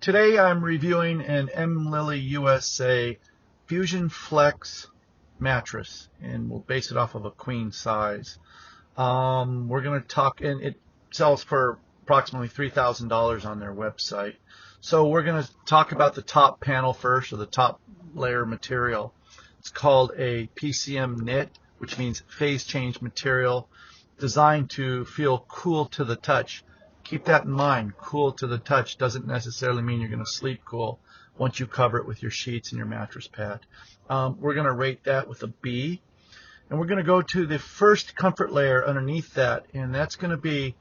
Today I'm reviewing an Mlily USA Fusion Flex mattress, and we'll base it off of a queen size. We're going to talk, and it sells for approximately $3,000 on their website. So we're going to talk about the top panel first, or the top layer material. It's called a PCM knit, which means phase change material, designed to feel cool to the touch. Keep that in mind. Cool to the touch doesn't necessarily mean you're going to sleep cool once you cover it with your sheets and your mattress pad. We're going to rate that with a B. And we're going to go to the first comfort layer underneath that, and that's going to be,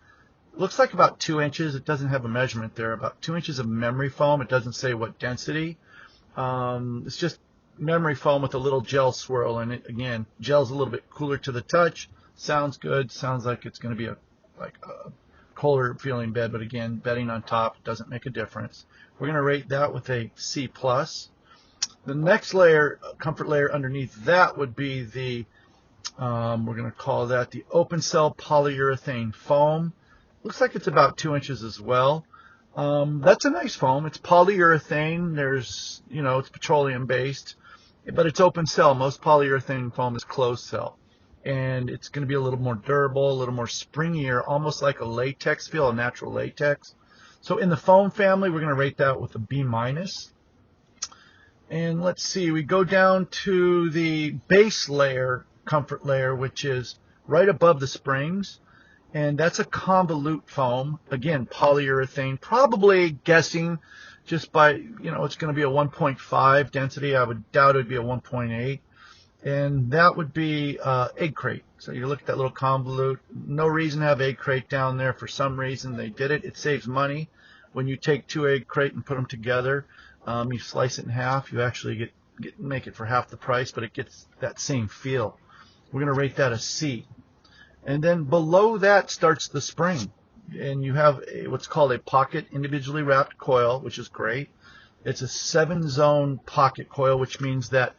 looks like about 2 inches. It doesn't have a measurement there. About 2 inches of memory foam. It doesn't say what density. It's just memory foam with a little gel swirl in it. Again, gel's a little bit cooler to the touch. Sounds good. Sounds like it's going to be a colder feeling bed, but again, bedding on top doesn't make a difference. We're going to rate that with a C+. The next layer, comfort layer underneath that, would be the, we're going to call that the open cell polyurethane foam. Looks like it's about 2 inches as well. That's a nice foam. It's polyurethane. There's, it's petroleum based, but it's open cell. Most polyurethane foam is closed cell. And it's going to be a little more durable, a little more springier, almost like a latex feel, a natural latex. So in the foam family, we're going to rate that with a B-. And let's see, we go down to the base layer, comfort layer, which is right above the springs. And that's a convolute foam. Again, polyurethane, probably guessing just by, it's going to be a 1.5 density. I would doubt it would be a 1.8. And that would be egg crate. So you look at that little convolute. No reason to have egg crate down there. For some reason they did it. It saves money. When you take 2 egg crate and put them together, you slice it in half. You actually make it for half the price, but it gets that same feel. We're going to rate that a C. And then below that starts the spring. And you have what's called a pocket individually wrapped coil, which is great. It's a 7-zone pocket coil, which means that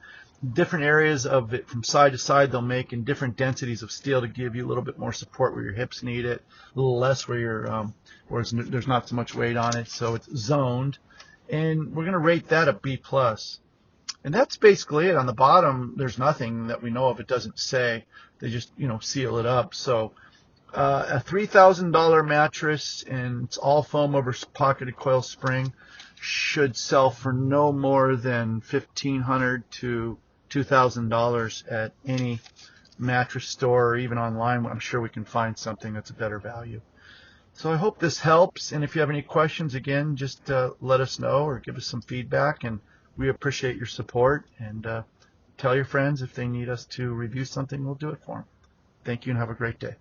different areas of it from side to side they'll make in different densities of steel to give you a little bit more support where your hips need it, a little less where you're where there's not so much weight on it. So it's zoned, and we're going to rate that a B+. And that's basically it. On the bottom there's nothing that we know of. It doesn't say. They just seal it up. So a $3,000 mattress, and it's all foam over pocketed coil spring, should sell for no more than $1,500 to $2,000 at any mattress store, or even online. I'm sure we can find something that's a better value. So I hope this helps, and if you have any questions, again, just let us know or give us some feedback, and we appreciate your support. And tell your friends if they need us to review something, we'll do it for them. Thank you and have a great day.